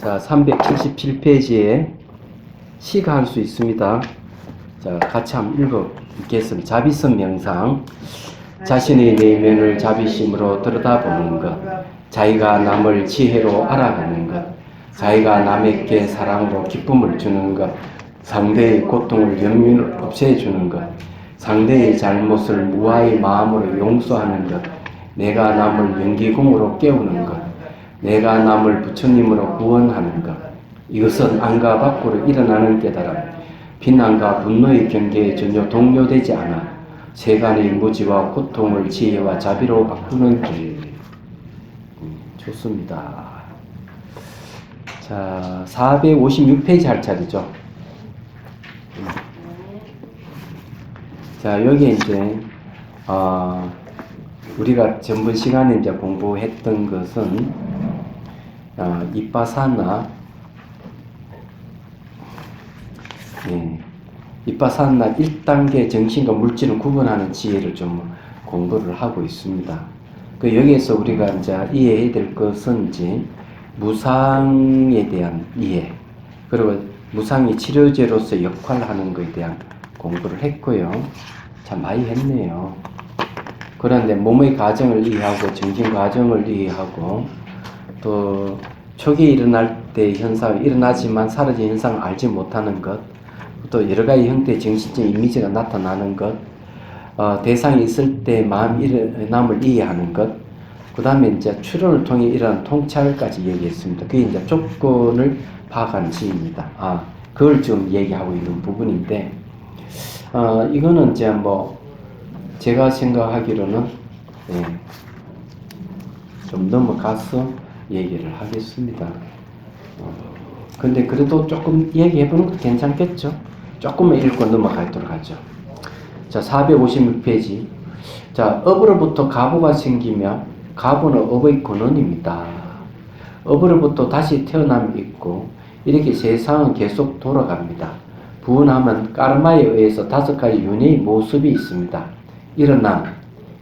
자, 377페이지에 시가 할 수 있습니다. 자, 같이 한번 읽어보겠습니다. 자비성 명상. 자신의 내면을 자비심으로 들여다보는 것, 자기가 남을 지혜로 알아가는 것, 자기가 남에게 사랑으로 기쁨을 주는 것, 상대의 고통을 연민으로 없애주는 것, 상대의 잘못을 무아의 마음으로 용서하는 것, 내가 남을 연기공으로 깨우는 것, 내가 남을 부처님으로 구원하는 것. 이것은 안과 밖으로 일어나는 깨달음, 비난과 분노의 경계에 전혀 동요되지 않아 세간의 무지와 고통을 지혜와 자비로 바꾸는 길. 좋습니다. 자, 456페이지 할 차례죠. 자, 여기 이제 우리가 전번 시간에 이제 공부했던 것은 이빠사나, 이빠사나 1단계 정신과 물질을 구분하는 지혜를 좀 공부를 하고 있습니다. 그 여기에서 우리가 이제 이해해야 될 것은 이제 무상에 대한 이해, 그리고 무상이 치료제로서 역할하는 것에 대한 공부를 했고요. 참 많이 했네요. 그런데 몸의 과정을 이해하고 정신 과정을 이해하고 또 초기에 일어날 때 현상, 일어나지만 사라진 현상을 알지 못하는 것, 또 여러 가지 형태의 정신적 이미지가 나타나는 것, 대상이 있을 때 마음을 이해하는 것, 그 다음에 이제 추론을 통해 일어나는 통찰까지 얘기했습니다. 그게 이제 조건을 파악하는 지입니다. 그걸 지금 얘기하고 있는 부분인데, 이거는 이제 뭐, 제가 생각하기로는, 좀 넘어가서 얘기를 하겠습니다. 근데 그래도 조금 얘기해보는 것도 괜찮겠죠? 조금만 읽고 넘어가도록 하죠. 자, 456페이지. 자, 업으로부터 가부가 생기며 가부는 업의 근원입니다. 업으로부터 다시 태어남이 있고 이렇게 세상은 계속 돌아갑니다. 부은하면 까르마에 의해서 5가지 윤회의 모습이 있습니다. 일어남,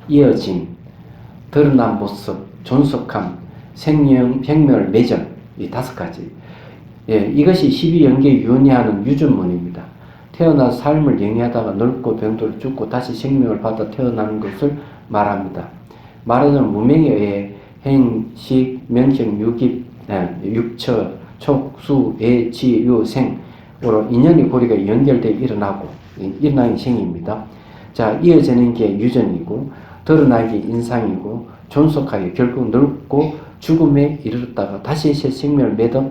이어짐, 드러난 모습, 존속함, 생명, 생멸, 매전, 이 5가지. 이것이 12연계에 윤회하는 유전문입니다. 태어나서 삶을 영위하다가 늙고 병들어 죽고 다시 생명을 받아 태어나는 것을 말합니다. 말하자면 무명에 의해 행식, 명식, 유깁, 육처, 촉수, 애, 지, 유, 생으로 인연이 고리가 연결되어 일어나는 생입니다. 자, 이어지는 게 유전이고 드러나기 인상이고 존속하게 결국 늙고 죽음에 이르렀다가 다시 새 생명을 맺어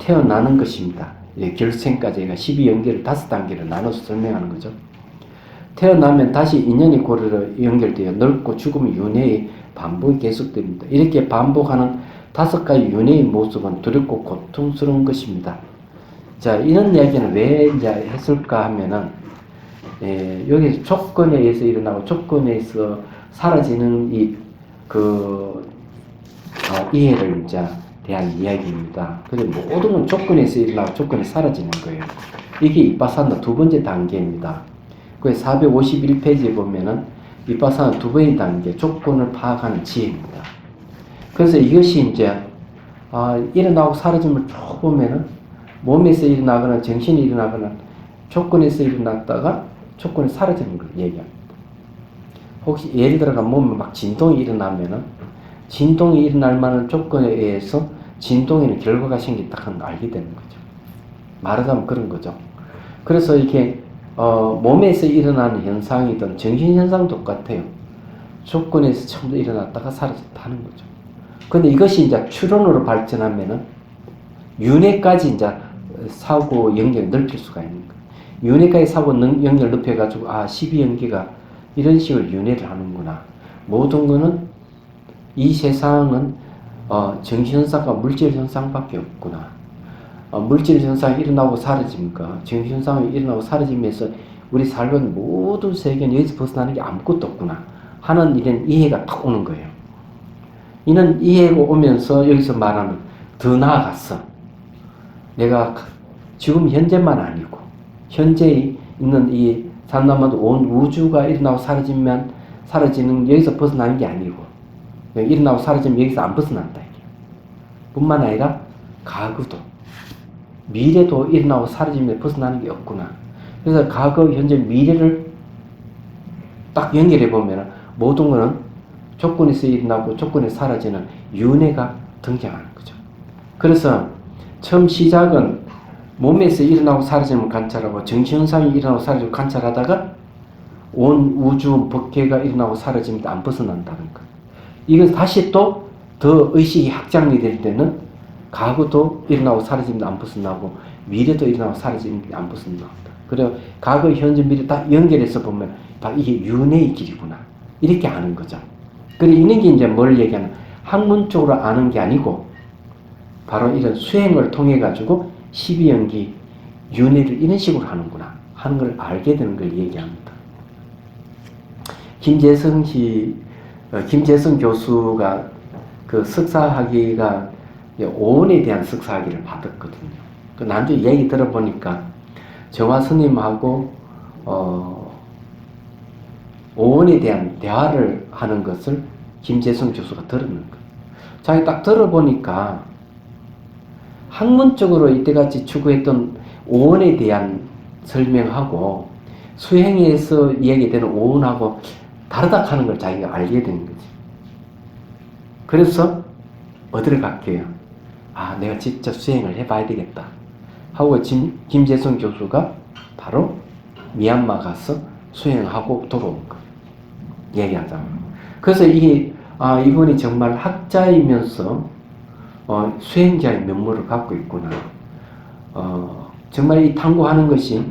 태어나는 것입니다. 결생까지 12연계를 5단계를 나눠서 설명하는 거죠. 태어나면 다시 인연이 고리로 연결되어 늙고 죽음의 윤회의 반복이 계속됩니다. 이렇게 반복하는 5가지 윤회의 모습은 두렵고 고통스러운 것입니다. 자, 이런 이야기는 왜 이제 했을까 하면은, 여기서 조건에 의해서 일어나고 조건에 의해서 사라지는 이해를 이제 대한 이야기입니다. 그래서 모든 건 조건에서 일어나고 조건이 사라지는 거예요. 이게 이빠사나 2번째 단계입니다. 그 451페이지에 보면은 이빠사나 2번의 단계, 조건을 파악하는 지혜입니다. 그래서 이것이 이제 일어나고 사라짐을 쭉 보면은 몸에서 일어나거나 정신이 일어나거나 조건에서 일어났다가 조건이 사라지는 걸 얘기합니다. 혹시 예를 들어가 몸에 막 진동이 일어나면은 진동이 일어날 만한 조건에 의해서 진동에는 결과가 생긴다 하는 걸 알게 되는 거죠. 말하자면 그런 거죠. 그래서 이렇게 몸에서 일어나는 현상이든 정신현상도 똑같아요. 조건에서 처음부터 일어났다가 사라졌다는 거죠. 근데 이것이 이제 추론으로 발전하면은 윤회까지 이제 사고 연결을 넓힐 수가 있는 거예요. 윤회까지 사고 연결을 넓혀가지고 12연계가 이런 식으로 윤회를 하는구나. 모든 거는 이 세상은 정신현상과 물질현상밖에 없구나. 물질현상이 일어나고 사라집니까? 정신현상이 일어나고 사라지면서 우리 살던 모든 세계는 여기서 벗어나는 게 아무것도 없구나 하는 이런 이해가 딱 오는 거예요. 이는 이해가 오면서 여기서 말하는 더 나아갔어. 내가 지금 현재만 아니고 현재에 있는 이 산나마도 온 우주가 일어나고 사라지는 여기서 벗어나는 게 아니고 일어나고 사라지면 여기서 안 벗어난다. 뿐만 아니라 과거도 미래도 일어나고 사라짐에 벗어나는 게 없구나. 그래서 과거, 현재, 미래를 딱 연결해 보면 모든 것은 조건에서 일어나고 조건에 사라지는 윤회가 등장하는 거죠. 그래서 처음 시작은 몸에서 일어나고 사라지는 관찰하고 정신현상이 일어나고 사라지고 관찰하다가 온 우주 법계가 일어나고 사라지면 안 벗어난다는 거. 이건 다시 또 더 의식이 확장이 될 때는 과거도 일어나고 사라지면 안 벗어나고 미래도 일어나고 사라지면 안 벗어난다. 그래서 과거, 현재, 미래 딱 연결해서 보면 바로 이게 윤회의 길이구나. 이렇게 아는 거죠. 그래, 이런 게 이제 뭘 얘기하는, 학문적으로 아는 게 아니고 바로 이런 수행을 통해 가지고 12연기 윤회를 이런 식으로 하는구나 하는 걸 알게 되는 걸 얘기합니다. 김재성 교수가 그 석사학위가 오온에 대한 석사학위를 받았거든요. 그 나중에 얘기 들어보니까 정화 스님하고 오온에 대한 대화를 하는 것을 김재성 교수가 들었는 거예요. 자기 딱 들어보니까 학문적으로 이때같이 추구했던 오온에 대한 설명하고 수행에서 얘기되는 오온하고 다르다 하는 걸 자기가 알게 된 거지. 그래서 어디를 갈게요? 아, 내가 직접 수행을 해봐야 되겠다 하고 김재성 교수가 바로 미얀마 가서 수행하고 돌아온 거 얘기하자면. 그래서 이분이 정말 학자이면서 수행자의 면모를 갖고 있구나. 정말 이 탐구하는 것이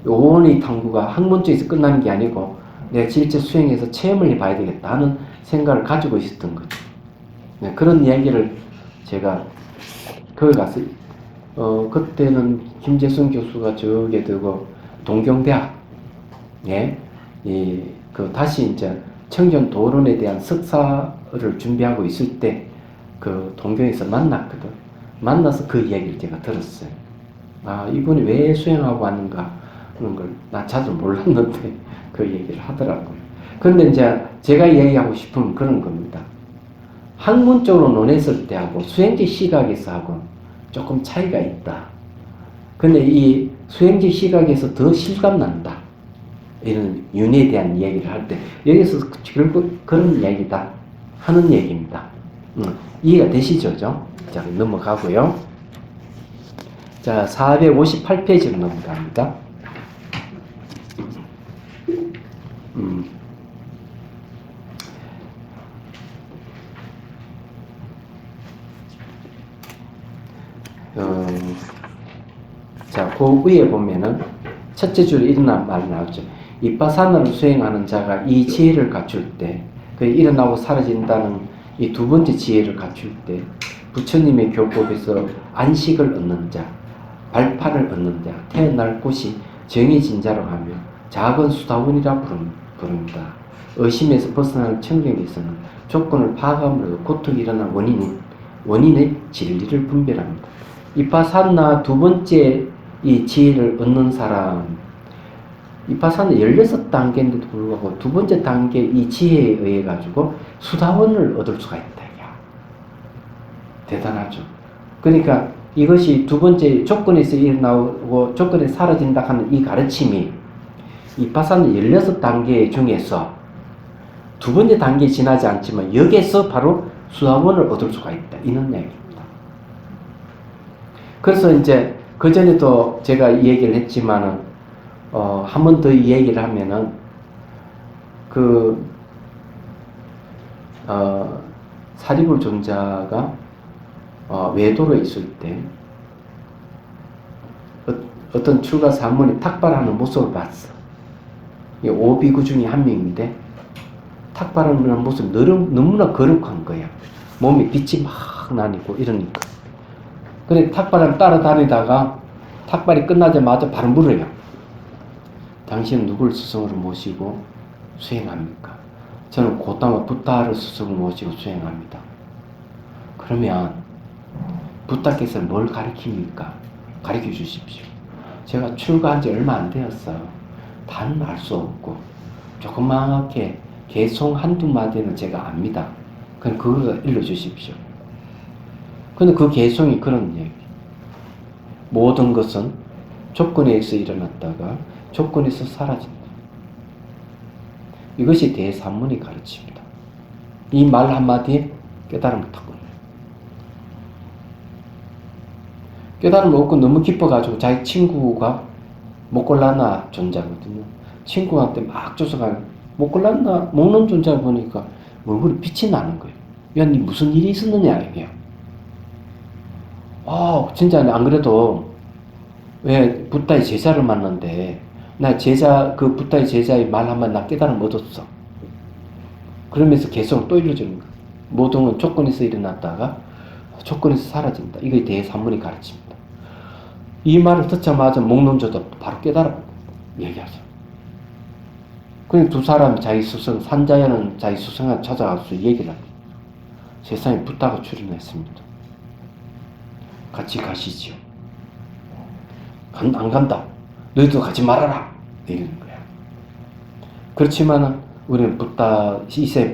오온의 탐구가 학문적에서 끝나는 게 아니고 내가 실제 수행해서 체험을 해봐야 되겠다 하는 생각을 가지고 있었던 거죠. 네, 그런 이야기를 제가 거기 가서 그때는 김재성 교수가 저게 되고 동경대학 다시 이제 청정 도론에 대한 석사를 준비하고 있을 때 그 동경에서 만났거든. 만나서 그 이야기를 제가 들었어요. 아, 이분이 왜 수행하고 왔는가 하는 걸 나 자주 몰랐는데 그 얘기를 하더라고요. 근데 이제 제가 이야기하고 싶은 그런 겁니다. 학문적으로 논했을 때하고 수행지 시각에서 하고 조금 차이가 있다. 근데 이 수행지 시각에서 더 실감난다. 이런 윤회에 대한 이야기를 할 때 여기서 결국 그런 이야기다 하는 얘기입니다. 이해가 되시죠? 자, 넘어가고요. 자, 458페이지로 넘어갑니다. 자, 그 위에 보면은 첫째 줄에 이런 말이 나오죠. 이빠사나를 수행하는 자가 이 지혜를 갖출 때, 그 일어나고 사라진다는 이 두 번째 지혜를 갖출 때, 부처님의 교법에서 안식을 얻는 자, 발판을 얻는 자, 태어날 곳이 정해진 자로 하며 작은 수다원이라 부릅니다. 의심에서 벗어나는 청정에서는 조건을 파악함으로써 고통이 일어난 원인의 진리를 분별합니다. 이빠사나 두 번째 이 지혜를 얻는 사람, 이빠사나 16단계인데도 불구하고 두 번째 단계 이 지혜에 의해 가지고 수다원을 얻을 수가 있다. 야, 대단하죠. 그러니까 이것이 두 번째 조건에서 일어나고 조건에 사라진다 하는 이 가르침이 이빠사나 16단계 중에서 두 번째 단계에 지나지 않지만 여기에서 바로 수다원을 얻을 수가 있다. 이런 얘기입니다. 그래서 이제 그 전에도 제가 이 얘기를 했지만은 한 번 더 이 얘기를 하면은 사리불 존자가 외도로 있을 때 어떤 출가 사문이 탁발하는 모습을 봤어. 이 오비구 중에 한 명인데 탁발하는 모습이 너무나 거룩한 거야. 몸에 빛이 막 나니고 이러니까. 그래 탁발을 따라다니다가 탁발이 끝나자마자 바로 물어요. 당신은 누굴 스승으로 모시고 수행합니까? 저는 고타마 붓다를 스승으로 모시고 수행합니다. 그러면 붓다께서 뭘 가르칩니까? 가르쳐 주십시오. 제가 출가한 지 얼마 안 되었어요. 다는 알 수 없고 조그맣게 개송 한두 마디는 제가 압니다. 그럼 그걸 일러주십시오. 근데 그 개송이 그런 얘기. 모든 것은 조건에 의해서 일어났다가 조건에서 사라진다. 이것이 대산문이 가르칩니다. 이 말 한마디에 깨달음을 탁 얻어요. 깨달음을 얻고 너무 기뻐가지고 자기 친구가 모꼴라나 존재거든요. 친구한테 막 쫓아가면 모꼴라나 먹는 존재를 보니까 얼굴에 빛이 나는 거예요. 야, 니 무슨 일이 있었느냐 이게요. 진짜 안 그래도 왜 붓다의 제자를 만났는데 나 그 붓다의 제자의 말 한마디 나 깨달음 얻었어. 그러면서 개성을 또 이루어지는 거예요. 모든 건 조건에서 일어났다가 조건에서 사라진다. 이게 대산문이 가르칩니다. 이 말을 듣자마자 목론조도 바로 깨달아 얘기하죠. 그냥 두 사람이 자기 스승, 산자야는 자기 스승한테 찾아가서 얘기를 합니다. 세상에 붓다가 출연했습니다. 같이 가시지요. 안 간다. 너희도 가지 말아라. 이러는 거야. 그렇지만은 우리는 이세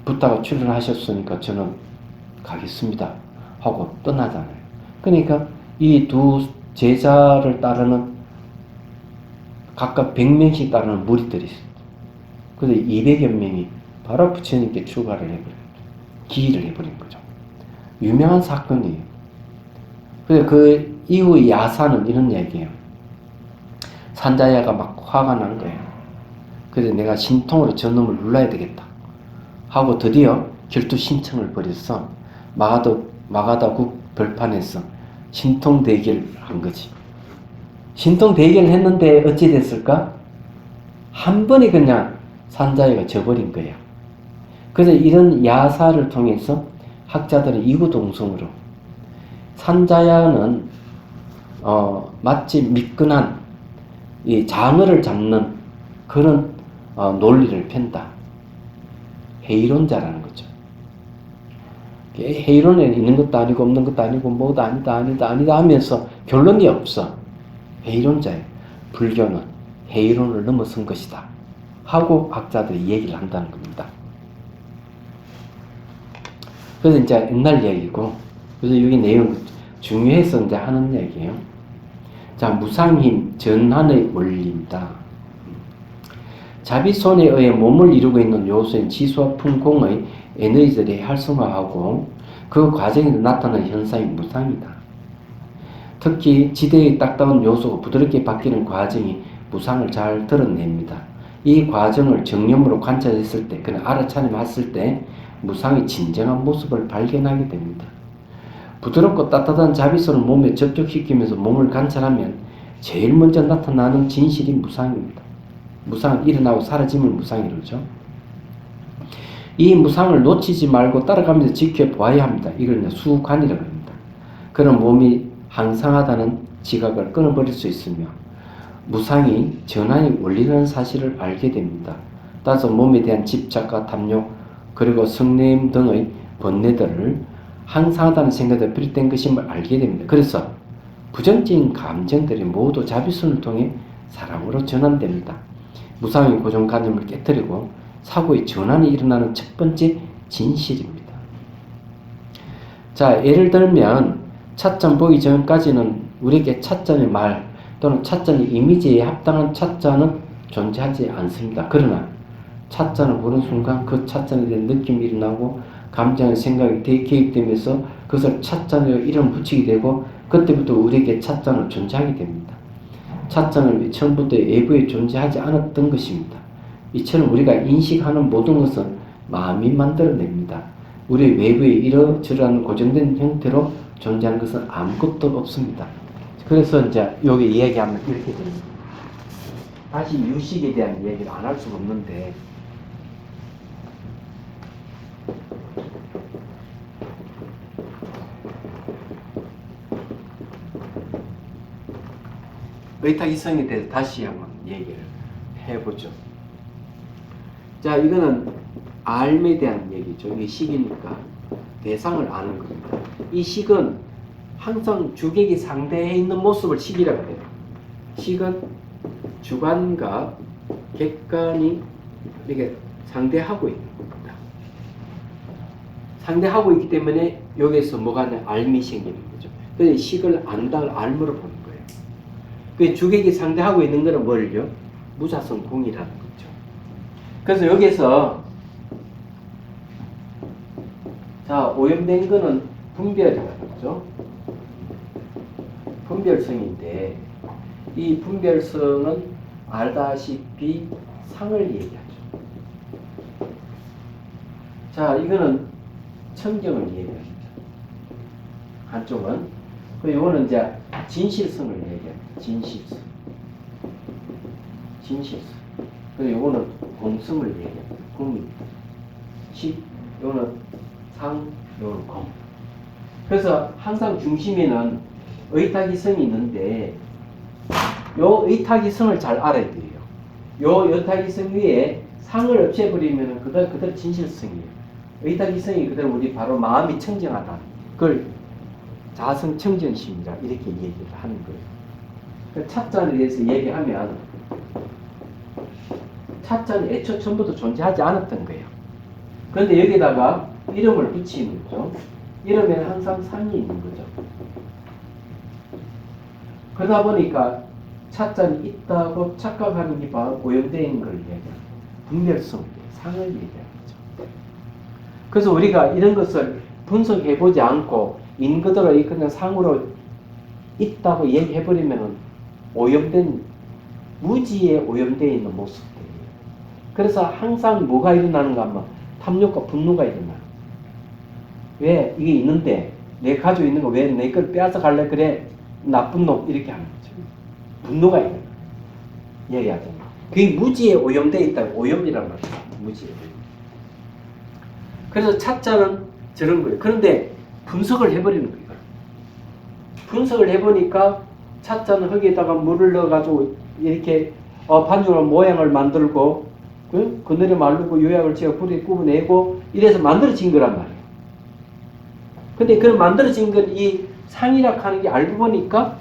붓다가 출연하셨으니까 저는 가겠습니다. 하고 떠나잖아요. 그러니까 이 두 제자를 따르는 각각 100명씩 따르는 무리들이 있어요. 그래서 200여 명이 바로 부처님께 출가를 해버려요. 기일을 해버린 거죠. 유명한 사건이에요. 그래서 그 이후 야사는 이런 얘기예요. 산자야가 막 화가 난 거예요. 그래서 내가 신통으로 저놈을 눌러야 되겠다 하고 드디어 결투 신청을 벌여서 마가다국 벌판에서 신통 대결을 한 거지. 신통 대결을 했는데 어찌 됐을까? 한 번에 그냥 산자야가 져버린 거예요. 그래서 이런 야사를 통해서 학자들은 이구동성으로 산자야는 마치 미끈한 이 장어를 잡는 그런 논리를 편다. 해이론자라는 거죠. 해이론에 있는 것도 아니고 없는 것도 아니고 뭐도 아니다 하면서 결론이 없어. 해이론자예요. 불교는 해이론을 넘어선 것이다 하고 학자들이 얘기를 한다는 겁니다. 그래서 이제 옛날 얘기고, 그래서 여기 내용 중요해서 이제 하는 얘기예요. 자, 무상힘 전환의 원리입니다. 자비손에 의해 몸을 이루고 있는 요소인 지수와 풍공의 에너지들이 활성화하고 그 과정에서 나타나는 현상이 무상이다. 특히 지대의 딱딱한 요소가 부드럽게 바뀌는 과정이 무상을 잘 드러냅니다. 이 과정을 정념으로 관찰했을 때, 그냥 알아차림했을 때 무상의 진정한 모습을 발견하게 됩니다. 부드럽고 따뜻한 자비손을 몸에 접촉시키면서 몸을 관찰하면 제일 먼저 나타나는 진실이 무상입니다. 무상은 일어나고 사라짐을 무상이라죠. 이 무상을 놓치지 말고 따라가면서 지켜보아야 합니다. 이걸 수관이라고 합니다. 그런 몸이 항상하다는 지각을 끊어버릴 수 있으며 무상이 전환이 원리라는 사실을 알게 됩니다. 따라서 몸에 대한 집착과 탐욕 그리고 성냄 등의 번뇌들을 항상하다는 생각에 비롯된 것임을 알게 됩니다. 그래서 부정적인 감정들이 모두 자비손을 통해 사랑으로 전환됩니다. 무상의 고정관념을 깨뜨리고 사고의 전환이 일어나는 첫 번째 진실입니다. 자, 예를 들면 찻잔 보기 전까지는 우리에게 찻잔의 말 또는 찻잔의 이미지에 합당한 찻잔은 존재하지 않습니다. 그러나 찻잔을 보는 순간 그 찻잔에 대한 느낌이 일어나고 감정의 생각이 개입되면서 그것을 찻잔에 이름 붙이게 되고 그때부터 우리에게 찻잔은 존재하게 됩니다. 찻잔은 처음부터 외부에 존재하지 않았던 것입니다. 이처럼 우리가 인식하는 모든 것은 마음이 만들어냅니다. 우리 외부에 이러저러한 고정된 형태로 존재하는 것은 아무것도 없습니다. 그래서 이제 여기 이야기하면 이렇게 됩니다. 다시 유식에 대한 이야기를 안 할 수가 없는데 의탁이성에 대해서 다시 한번 얘기를 해보죠. 자, 이거는 알에 대한 얘기죠. 이게 식이니까 대상을 아는 겁니다. 이 식은 항상 주객이 상대해 있는 모습을 식이라고 해요. 식은 주관과 객관이 이렇게 상대하고 있는 겁니다. 상대하고 있기 때문에 여기에서 뭐가 알미 생기는 거죠. 그 식을 안다를 알무로 보는 거예요. 그 주객이 상대하고 있는 거는 뭘요? 무사성 공이라는 거죠. 그래서 여기서 자, 오염된 거는 분별이죠. 분별성인데 이 분별성은 알다시피 상을 얘기하죠. 자, 이거는 청정을 얘기합니다. 한쪽은. 그리고 이거는 이제 진실성을 얘기합니다. 진실성. 진실성. 그리고 이거는 공성을 얘기합니다. 공입니다. 식, 이거는 상, 이거는 공. 그래서 항상 중심에는 의탁이성이 있는데 요 의탁이성을 잘 알아야 돼요. 요 의탁이성 위에 상을 없애버리면 그대로 진실성이에요. 의탁이성이 그대로 우리 바로 마음이 청정하다. 그걸 자성 청정심이라 이렇게 얘기를 하는 거예요. 찻잔에 대해서 얘기하면 찻잔이 애초 처음부터 존재하지 않았던 거예요. 그런데 여기다가 이름을 붙이는 거죠. 이름에는 항상 상이 있는 거죠. 그러다 보니까 찻잔이 있다고 착각하는 게 바로 오염되어 있는 걸 얘기합니다. 분별성, 상을 얘기하는 거죠. 그래서 우리가 이런 것을 분석해보지 않고 있는 그대로 그냥 상으로 있다고 얘기해버리면 오염된, 무지에 오염되어 있는 모습들이에요. 그래서 항상 뭐가 일어나는가 하면 탐욕과 분노가 일어나요. 왜? 이게 있는데 내 가지고 있는 거 왜 내 걸 빼앗아 갈래? 그래? 나쁜 놈 이렇게 하는 거죠. 분노가 일어나요. 얘기하잖아요. 그게 무지에 오염되어 있다고 오염이라는 말이에요. 무지에 오염. 그래서 찻잔은 저런 거예요. 그런데 분석을 해버리는 거예요. 분석을 해보니까 찻잔 흙에다가 물을 넣어가지고 이렇게 반죽을 모양을 만들고 그늘에 마르고 요약을 지어 불에 구워내고 이래서 만들어진 거란 말이에요. 근데 그 만들어진 건 이 상이라 하는 게 알고 보니까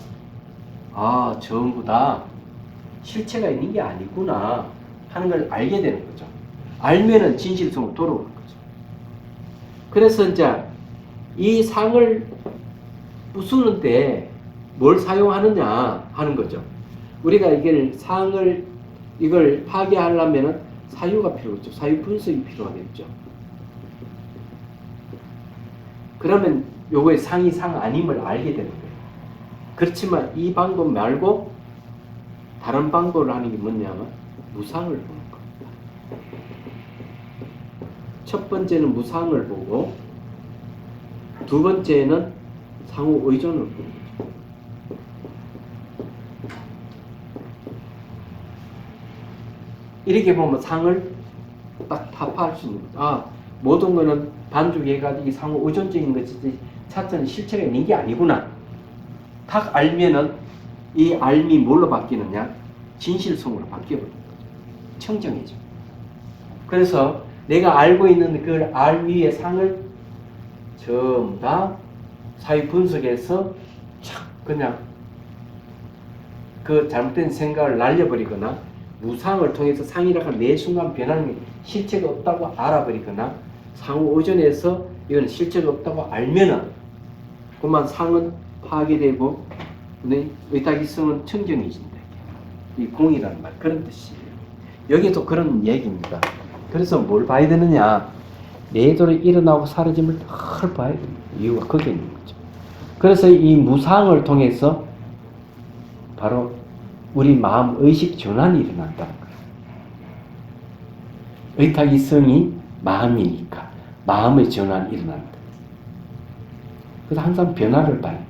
아, 전부 다 실체가 있는 게 아니구나 하는 걸 알게 되는 거죠. 알면은 진실성으로 돌아오는 거죠. 그래서 이제 이 상을 부수는데 뭘 사용하느냐 하는 거죠. 우리가 이걸 파괴하려면 사유가 필요하죠. 사유 분석이 필요하겠죠. 그러면 요거의 상이 상 아님을 알게 되는 거예요. 그렇지만 이 방법 말고 다른 방법을 하는 게 뭐냐면 무상을 보는 겁니다. 첫 번째는 무상을 보고 두 번째는 상호 의존을 보는 거죠. 이렇게 보면 상을 딱 타파할 수 있는 거죠. 아, 모든 거는 반죽해가지고 이 상호 의존적인 것이지 차트는 실체가 있는 게 아니구나. 딱 알면은 이 알미 뭘로 바뀌느냐? 진실성으로 바뀌어버리는 거죠. 청정해져. 그래서 내가 알고 있는 그 알 위의 상을 전부 다 사유 분석해서 착 그냥 그 잘못된 생각을 날려버리거나 무상을 통해서 상이라고 매 순간 변하는 게 실체가 없다고 알아버리거나 상호 의존해서 이건 실체가 없다고 알면은 그만 상은 파괴되고 의탁이성은 청정해진다. 이 공이라는 말 그런 뜻이에요. 여기도 그런 얘기입니다. 그래서 뭘 봐야 되느냐? 내도로 일어나고 사라짐을 늘 봐야 됩니다. 이유가 거기에 있는 거죠. 그래서 이 무상을 통해서 바로 우리 마음 의식 전환이 일어난다는 거예요. 의탁이성이 마음이니까 마음의 전환이 일어난다. 그래서 항상 변화를 봐야 돼.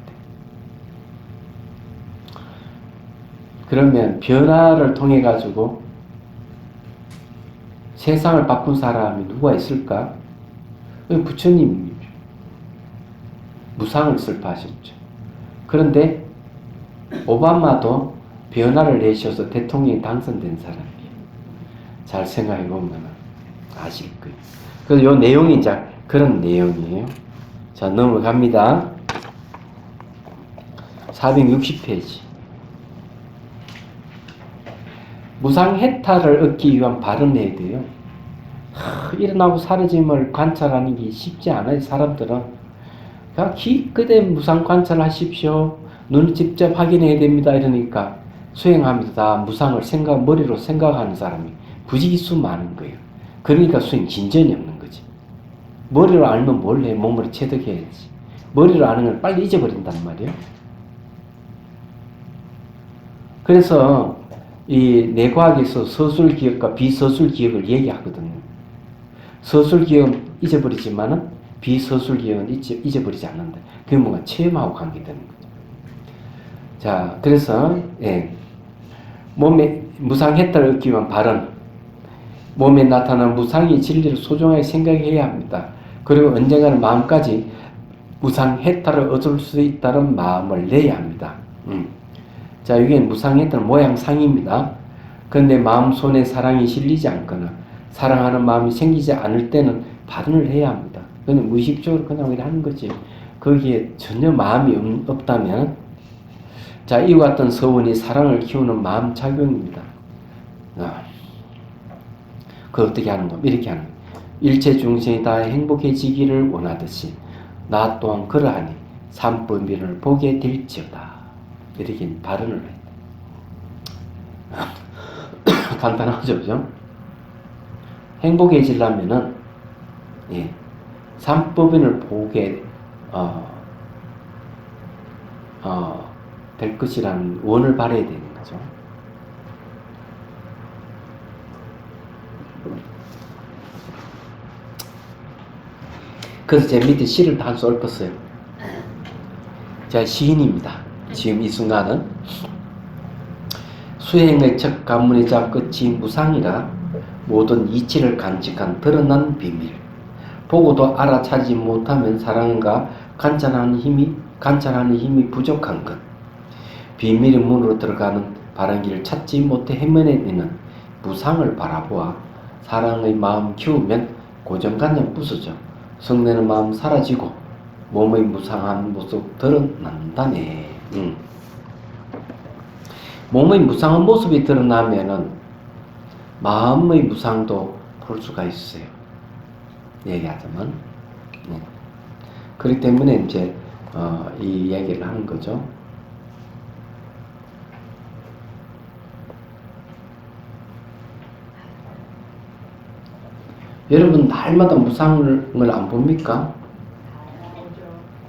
그러면 변화를 통해 가지고 세상을 바꾼 사람이 누가 있을까? 부처님이죠. 무상을 설파하셨죠. 그런데 오바마도 변화를 내셔서 대통령이 당선된 사람이에요. 잘 생각해 보면 아실 거예요. 그래서 이 내용이 이제 그런 내용이에요. 자, 넘어갑니다. 460페이지. 무상해탈을 얻기 위한 바른 해야 돼요. 일어나고 사라짐을 관찰하는 게 쉽지 않아요. 사람들은 그러니까 기껏해 무상 관찰하십시오. 눈을 직접 확인해야 됩니다. 이러니까 수행하면서 다 무상을 머리로 생각하는 사람이 부지기수 많은 거예요. 그러니까 수행 진전이 없는 거지. 머리로 알면 뭘 해? 몸으로 체득해야지. 머리로 아는 걸 빨리 잊어버린단 말이에요. 그래서 이 뇌과학에서 서술기억과 비서술기억을 얘기하거든요. 서술기억은 잊어버리지만은 비서술기억은 잊어버리지 않는다. 그게 뭔가 체험하고 관계되는 거죠. 자, 그래서 몸에 무상해탈을 얻기 위한 발언, 몸에 나타난 무상의 진리를 소중하게 생각해야 합니다. 그리고 언젠가는 마음까지 무상해탈을 얻을 수 있다는 마음을 내야 합니다. 자, 이게 무상해탈 모양상입니다. 그런데 마음손에 사랑이 실리지 않거나 사랑하는 마음이 생기지 않을 때는 발언을 해야 합니다. 그냥 무의식적으로 그냥 이렇게 하는 거지. 거기에 전혀 마음이 없다면, 자, 이와 같은 서원이 사랑을 키우는 마음 작용입니다. 그 어떻게 하는 거? 이렇게 하는 거. 일체 중생이 다 행복해지기를 원하듯이 나 또한 그러하니 삼법인을 보게 될지어다. 이렇게 발언을 해요. 간단하죠, 그죠? 행복해지려면은 삼법인을 보게 될 것이라는 원을 발해야 되는 거죠. 그래서 제 밑에 시를 다 읊었어요. 제가 시인입니다. 지금 이 순간은 수행의 첫 관문이자 끝이 무상이라 모든 이치를 간직한 드러난 비밀. 보고도 알아차지 못하면 사랑과 관찰하는 힘이 부족한 것. 비밀의 문으로 들어가는 바른 길을 찾지 못해 헤매내는 무상을 바라보아 사랑의 마음 키우면 고정관념 부서져 성내는 마음 사라지고 몸의 무상한 모습 드러난다네. 몸의 무상한 모습이 드러나면은 마음의 무상도 볼 수가 있어요. 얘기하자면. 그렇기 때문에 이제 이 얘기를 하는 거죠. 여러분 날마다 무상을 안 봅니까?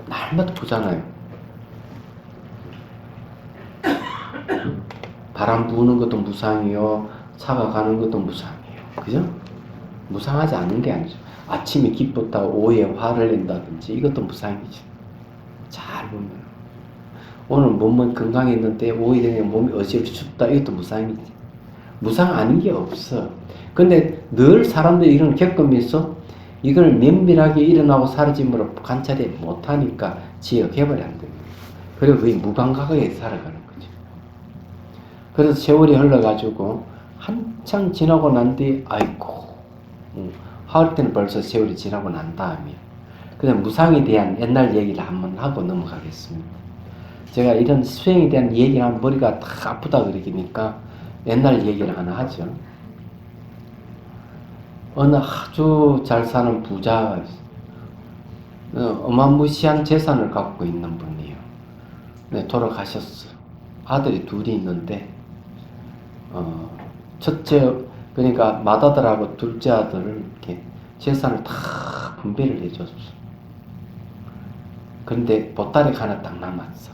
날마다 보잖아요. 바람 부는 것도 무상이요, 차가 가는 것도 무상이에요. 그죠? 무상하지 않은 게 아니죠. 아침에 기뻤다고 오후에 화를 낸다든지 이것도 무상이죠. 잘 보면 오늘 몸은 건강했는데 오후에 되면 몸이 어지럽고 춥다, 이것도 무상이지. 무상 아닌 게 없어. 근데 늘 사람들이 이런 겪으면서 이걸 면밀하게 일어나고 사라짐으로 관찰이 못하니까 지혜가 개발이 안 됩니다. 그리고 거의 무감각하게 살아가는 거죠. 그래서 세월이 흘러가지고 한창 지나고 난 뒤에 아이고, 할 때는 벌써 세월이 지나고 난 다음이에요. 그냥 무상에 대한 옛날 얘기를 한번 하고 넘어가겠습니다. 제가 이런 수행에 대한 얘기를 하면 머리가 다 아프다 그러니까 옛날 얘기를 하나 하죠. 어느 아주 잘 사는 부자가 어마무시한 재산을 갖고 있는 분이에요. 네, 돌아가셨어요. 아들이 둘이 있는데 첫째, 그러니까 맏아들하고 둘째 아들을 이렇게 재산을 다 분배를 해줬어. 그런데 보따리가 하나 딱 남았어.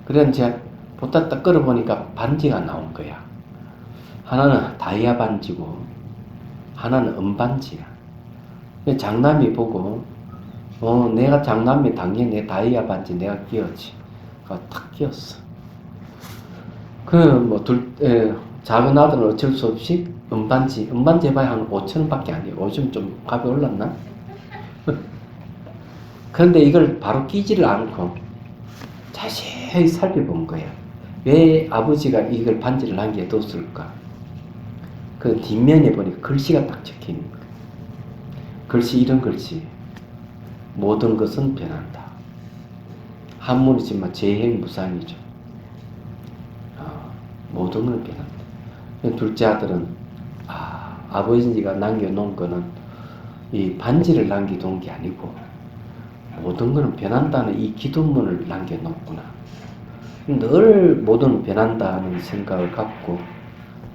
그래 이제 보따리 딱 끌어보니까 반지가 나온 거야. 하나는 다이아 반지고 하나는 은반지야. 장남이 보고 내가 장남이 당연히 내 다이아 반지 내가 끼웠지. 탁 끼웠어. 작은 아들은 어쩔 수 없이 은반지 해봐야 한 5,000원밖에 안 돼요. 요즘 좀 값이 올랐나? 그런데 이걸 바로 끼지를 않고 자세히 살펴본 거야. 왜 아버지가 이걸 반지를 남겨뒀을까? 그 뒷면에 보니까 글씨가 딱 적혀있는 거야. 글씨, 이런 글씨. 모든 것은 변한다. 한문이지만 재행무상이죠. 모든 건 변한다. 둘째 아들은 아버지가 남겨놓은 거는 이 반지를 남겨둔 게 아니고 모든 것은 변한다는 이 기도문을 남겨놓구나. 늘 모든 건 변한다는 생각을 갖고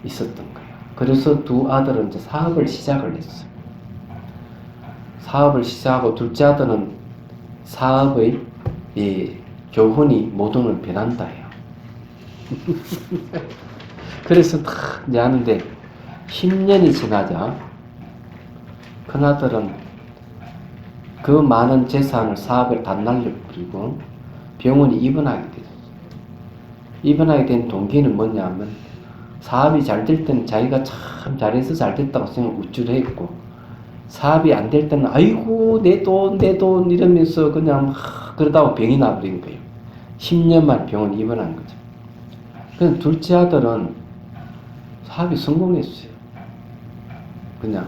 있었던 거예요. 그래서 두 아들은 이제 사업을 시작을 했어요. 사업을 시작하고 둘째 아들은 사업의 이 교훈이 모든 걸 변한다 해요. 그래서 다 이제 하는데 10년이 지나자 큰아들은 그 많은 재산을 사업에 다 날려버리고 병원에 입원하게 됐어요. 입원하게 된 동기는 뭐냐면 사업이 잘 될 때는 자기가 참 잘해서 잘 됐다고 생각 우쭐했고 사업이 안 될 때는 아이고 내 돈 이러면서 그냥 그러다가 병이 나버린 거예요. 10년 만에 병원 입원한 거죠. 그래서 둘째 아들은 사업이 성공했어요. 그냥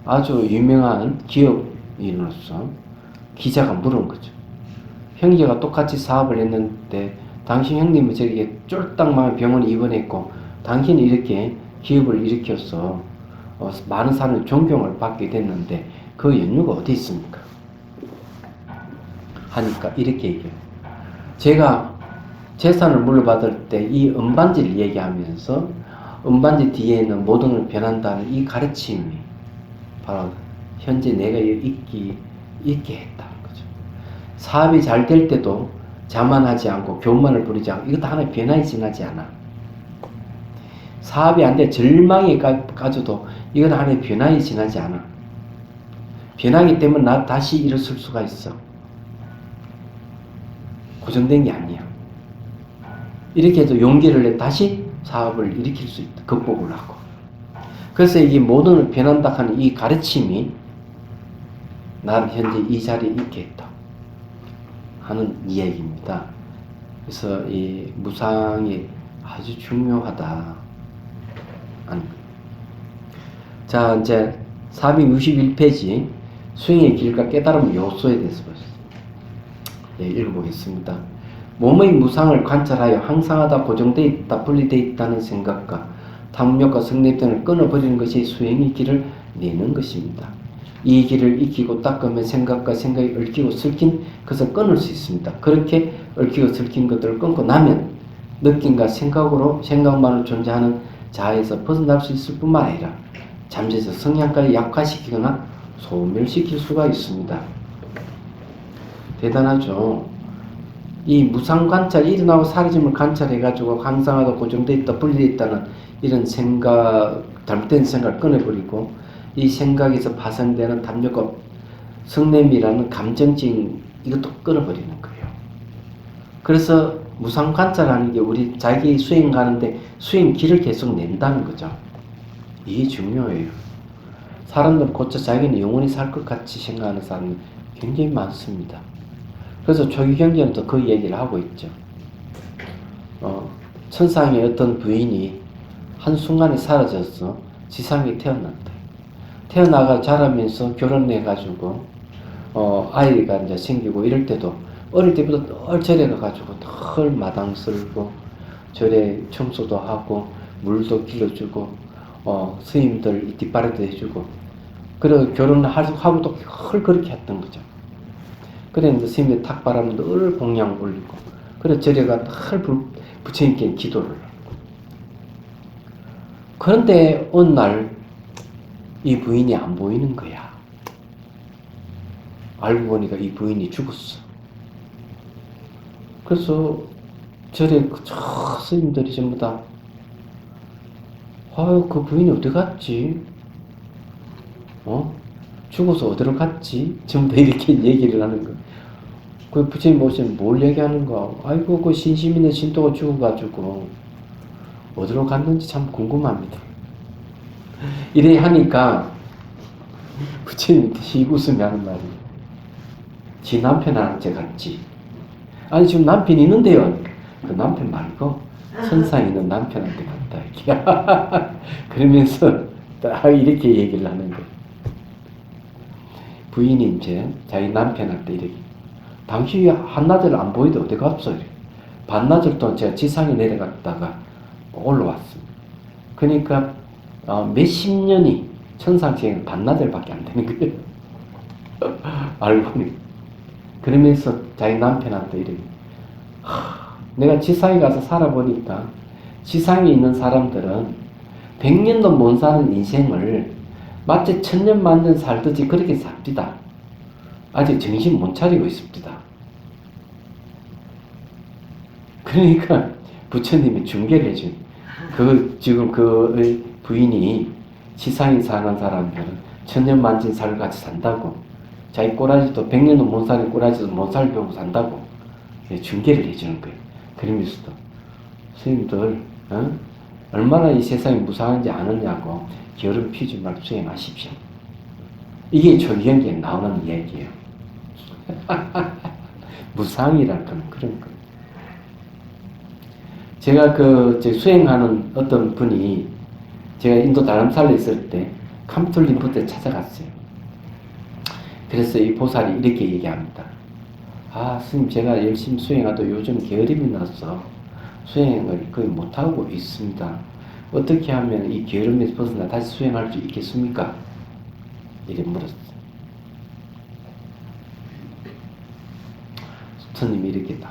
아주 유명한 기업인으로서 기자가 물은 거죠. 형제가 똑같이 사업을 했는데 당신 형님은 저렇게 쫄딱만 병원에 입원했고 당신이 이렇게 기업을 일으켜서 많은 사람의 존경을 받게 됐는데 그 연유가 어디 있습니까? 하니까 이렇게 얘기해요. 제가 재산을 물려받을 때 이 은반지를 얘기하면서 은반지 뒤에 있는 모든 걸 변한다는 이 가르침이 바로 현재 내가 있게 했다는 거죠. 사업이 잘 될 때도 자만하지 않고 교만을 부리지 않고 이것도 하나의 변화에 지나지 않아. 사업이 안 돼 절망에 가져도 이건 하나의 변화에 지나지 않아. 변하기 때문에 나 다시 일어설 수가 있어. 고정된 게 아니야. 이렇게 해서 용기를 내 다시 사업을 일으킬 수 있다. 극복을 하고. 그래서 이게 모든 변한다 하는 이 가르침이 나를 현재 이 자리에 있게 했다 하는 이야기입니다. 그래서 이 무상이 아주 중요하다. 자, 이제 461페이지 수행의 길과 깨달음 요소에 대해서 읽어보겠습니다. 몸의 무상을 관찰하여 항상하다 고정되어 있다 분리되어 있다는 생각과 탐욕과 성립 등을 끊어버리는 것이 수행의 길을 내는 것입니다. 이 길을 익히고 닦으면 생각과 생각이 얽히고 설킨 것을 끊을 수 있습니다. 그렇게 얽히고 설킨 것들을 끊고 나면 느낌과 생각만으로 존재하는 자아에서 벗어날 수 있을 뿐만 아니라 잠재적 성향까지 약화시키거나 소멸시킬 수가 있습니다. 대단하죠. 이 무상관찰, 일어나고 사라짐을 관찰해가지고 항상하다 고정되어 있다 분리되어 있다는 이런 생각, 잘못된 생각을 끊어버리고 이 생각에서 파생되는 탐욕과 성냄이라는 감정증 이것도 끊어버리는 거예요. 그래서 무상관찰하는 게 우리 자기 수행 가는데 수행 길을 계속 낸다는 거죠. 이게 중요해요. 사람들은 고쳐 자기는 영원히 살 것 같이 생각하는 사람이 굉장히 많습니다. 그래서 초기경전도 그 얘기를 하고 있죠. 천상의 어떤 부인이 한순간에 사라져서 지상에 태어났다. 태어나가 자라면서 결혼해가지고 아이가 이제 생기고 이럴 때도 어릴 때부터 늘 절에 가가지고 늘 마당 쓸고 절에 청소도 하고 물도 길러주고 스님들 뒷바라도 해주고 그리고 결혼하고 또 늘 그렇게 했던 거죠. 그랬는데 스님의 탁바람 늘 공양 올리고 그래 절에가 늘 부처님께 기도를 하고 그런데 어느 날 이 부인이 안 보이는 거야. 알고 보니까 이 부인이 죽었어. 그래서 절에 저 스님들이 전부 다 아유 그 부인이 어디 갔지? 죽어서 어디로 갔지? 전부 다 이렇게 얘기를 하는 거야. 그 부처님 오시면 뭘 얘기하는 거야? 아이고 그 신심 있는 신도가 죽어가지고 어디로 갔는지 참 궁금합니다. 이래 하니까 부처님이 씩 웃으며 하는 말이 지 남편한테 갔지. 아니 지금 남편이 있는데요. 그 남편 말고 천상에 있는 남편한테 갔다. 그러면서 딱 이렇게 얘기를 하는 거예요. 부인이 이제 자기 남편한테 이렇게 당신이 한나절 안 보이도 어디 갔어? 반나절 동안 제가 지상에 내려갔다가 올라왔습니다. 그러니까 몇십 년이 천상세계는 반나절밖에 안 되는 거예요. 알고 보니. 그러면서 자기 남편한테 이래. 내가 지상에 가서 살아보니까 지상에 있는 사람들은 100년도 못 사는 인생을 마치 1000년 만년 살듯이 그렇게 삽니다. 아직 정신 못 차리고 있습니다. 그러니까 부처님이 중계를 해준. 지금 그 부인이 지상에 사는 사람들은 1000년 만년 살 같이 산다고. 자기 꼬라지도 100년도 못 사는 꼬라지도 못 살고 산다고 중계를 해주는 거예요. 그러면서도 스님들 얼마나 이 세상이 무상한지 아느냐고 게으름 피우지 말고 수행하십시오. 이게 조경기에 나오는 이야기예요. 무상이라는 건 그런 거예요. 제가 수행하는 어떤 분이 제가 인도 다람살에 있을 때 캄툴림부터 찾아갔어요. 그래서 이 보살이 이렇게 얘기합니다. 아, 스님, 제가 열심히 수행하도 요즘 게으름이 나서 수행을 거의 못하고 있습니다. 어떻게 하면 이 게으름에서 벗어나 다시 수행할 수 있겠습니까? 이렇게 물었어요. 스님이 이렇게 다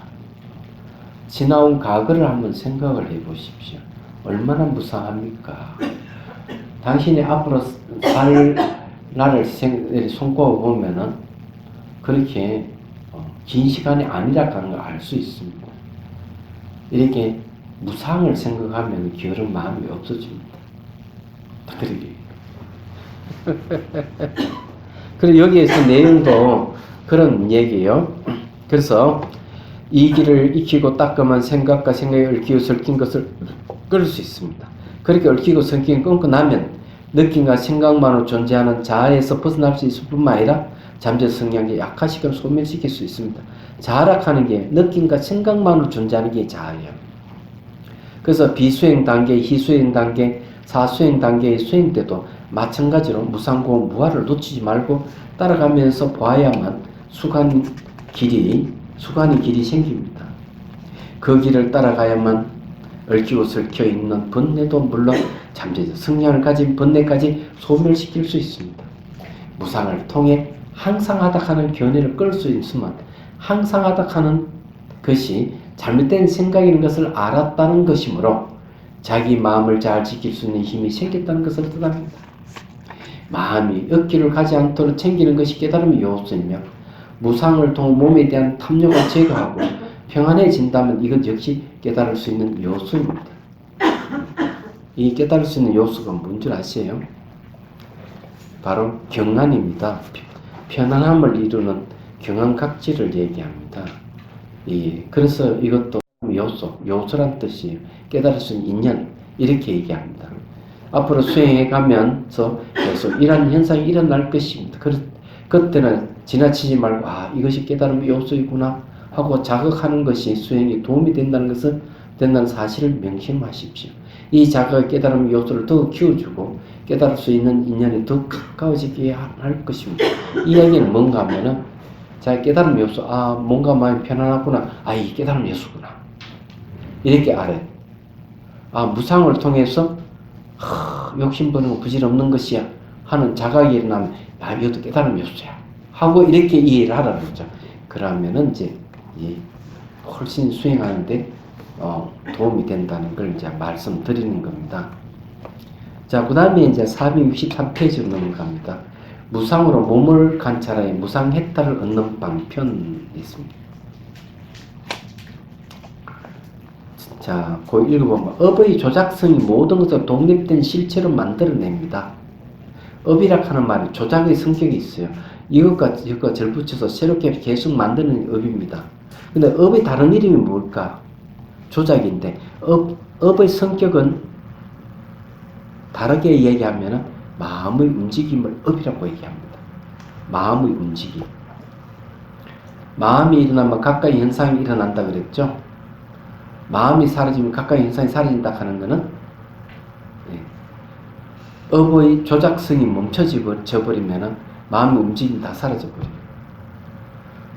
지나온 과거를 한번 생각을 해 보십시오. 얼마나 무상합니까? 당신이 앞으로 살 날을 손꼽아 보면은 그렇게 긴 시간이 아니라 하는 걸 알 수 있습니다. 이렇게 무상을 생각하면 게으른 마음이 없어집니다. 그리고 여기에서 내용도 그런 얘기예요. 그래서 이 길을 익히고 닦으면 생각과 생각에 얽히고 설킨 것을 끌 수 있습니다. 그렇게 얽히고 설킨 끊고 나면 느낌과 생각만으로 존재하는 자아에서 벗어날 수 있을 뿐만 아니라 잠재 성향에 약화시켜 소멸시킬 수 있습니다. 자아락하는 게 느낌과 생각만으로 존재하는 게 자아예요. 그래서 비수행 단계, 희수행 단계, 사수행 단계의 수행 때도 마찬가지로 무상고 무아를 놓치지 말고 따라가면서 보아야만 수간의 길이 생깁니다. 그 길을 따라가야만 얽히고 설켜 있는 번뇌도 물론 잠재적 성향을 가진 번뇌까지 소멸시킬 수 있습니다. 무상을 통해 항상 하닥하는 견해를 끌 수 있으면 항상 하닥하는 것이 잘못된 생각인 것을 알았다는 것이므로 자기 마음을 잘 지킬 수 있는 힘이 생겼다는 것을 뜻합니다. 마음이 억기를 가지 않도록 챙기는 것이 깨달음의 요소이며 무상을 통해 몸에 대한 탐욕을 제거하고 평안해진다면 이것 역시 깨달을 수 있는 요소입니다. 이 깨달을 수 있는 요소가 뭔 줄 아세요? 바로 경안입니다. 편안함을 이루는 경안각지를 얘기합니다. 그래서 이것도 요소란 뜻이에요. 깨달을 수 있는 인연, 이렇게 얘기합니다. 앞으로 수행해 가면서 계속 이런 현상이 일어날 것입니다. 그때는 지나치지 말고 이것이 깨달음의 요소이구나 하고 자극하는 것이 수행에 도움이 된다는 사실을 명심하십시오. 이 자극의 깨달음의 요소를 더 키워주고 깨달을 수 있는 인연이 더 가까워지게 할 것입니다. 이 이야기는 뭔가 하면은 자, 깨달음 요소, 뭔가 마음이 편안하구나. 이 깨달음 요소구나. 이렇게 알아요. 무상을 통해서 욕심부는 거 부질없는 것이야 하는 자각이 일어나면 이것도 깨달음 요소야 하고 이렇게 이해를 하라는 거죠. 그러면은 이제 훨씬 수행하는데 도움이 된다는 걸 이제 말씀드리는 겁니다. 자, 그 다음에 이제 463페이지로 넘어갑니다. 무상으로 몸을 관찰하여 무상해탈을 얻는 방편이 있습니다. 자, 그 읽어보면 업의 조작성이 모든 것을 독립된 실체로 만들어냅니다. 업이라 하는 말이 조작의 성격이 있어요. 이것과 절붙여서 새롭게 계속 만드는 업입니다. 근데 업의 다른 이름이 뭘까? 조작인데 업의 성격은 다르게 얘기하면 마음의 움직임을 업이라고 얘기합니다. 마음의 움직임. 마음이 일어나면 가까이 현상이 일어난다 그랬죠? 마음이 사라지면 가까이 현상이 사라진다 하는 것은 업의 조작성이 멈춰져버리면 마음의 움직임이 다 사라져버려요.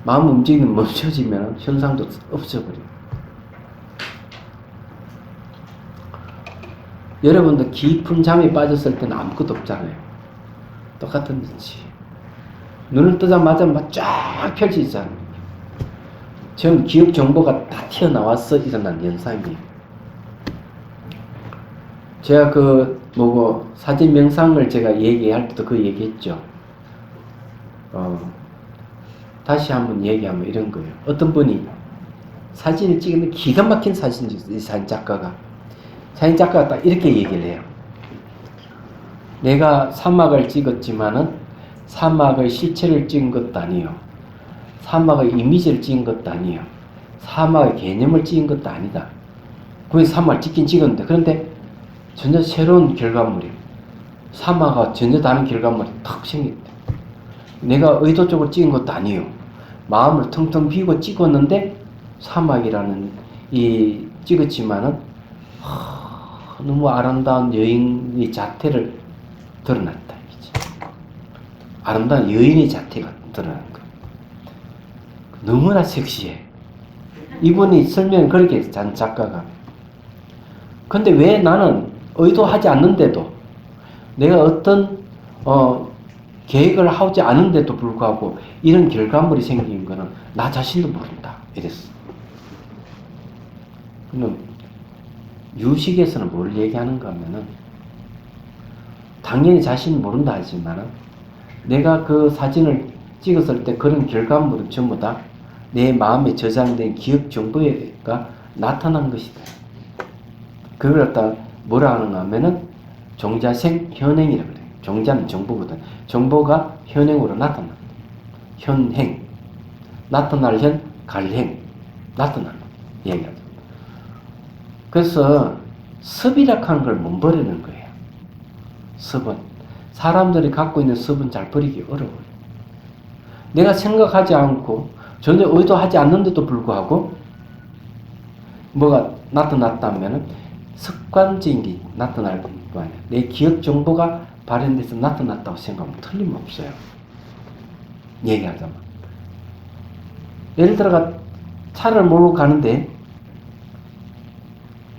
마음 움직임이 멈춰지면 현상도 없어버려요. 여러분도 깊은 잠에 빠졌을 때는 아무것도 없잖아요. 똑같은 빛이. 눈을 뜨자마자 막 쫙 펼쳐 있잖아요. 지금 기억 정보가 다 튀어나와서 일어난 현상이에요. 제가 사진 명상을 제가 얘기할 때도 그 얘기했죠. 다시 한번 얘기하면 이런 거예요. 어떤 분이 사진을 찍는데 기가 막힌 사진 작가가 딱 이렇게 얘기를 해요. 내가 사막을 찍었지만은 사막의 실체를 찍은 것도 아니에요. 사막의 이미지를 찍은 것도 아니에요. 사막의 개념을 찍은 것도 아니다. 거기서 사막을 찍긴 찍었는데, 그런데 전혀 새로운 결과물이에요. 사막과 전혀 다른 결과물이 탁 생겼대. 내가 의도적으로 찍은 것도 아니에요. 마음을 텅텅 비우고 찍었는데 사막이라는 찍었지만은 너무 아름다운 여인의 자태를 드러났다. 아름다운 여인의 자태가 드러난 거예요. 너무나 섹시해. 이분이 설명을 그렇게 했어요, 작가가. 근데 왜 나는 의도하지 않는데도, 내가 어떤 계획을 하지 않은데도 불구하고 이런 결과물이 생긴 거는 나 자신도 모른다. 이랬어. 그럼 유식에서는 뭘 얘기하는가 하면은, 당연히 자신은 모른다 하지만 내가 그 사진을 찍었을 때 그런 결과물은 전부 다 내 마음에 저장된 기억 정보가 나타난 것이다. 그걸 갖다 뭐라 하는가 하면은 종자생 현행이라고 그래요. 종자는 정보거든. 정보가 현행으로 나타난다. 현행. 나타날 현, 갈행. 나타나는 얘기하죠. 그래서 습이라 하는 걸 못 버리는 거예요. 습은. 사람들이 갖고 있는 습은 잘 버리기 어려워요. 내가 생각하지 않고 전혀 의도하지 않는데도 불구하고 뭐가 나타났다면 습관적인 게 나타날 거 아니야. 내 기억 정보가 발현돼서 나타났다고 생각하면 틀림없어요. 얘기하자면. 예를 들어가 차를 몰고 가는데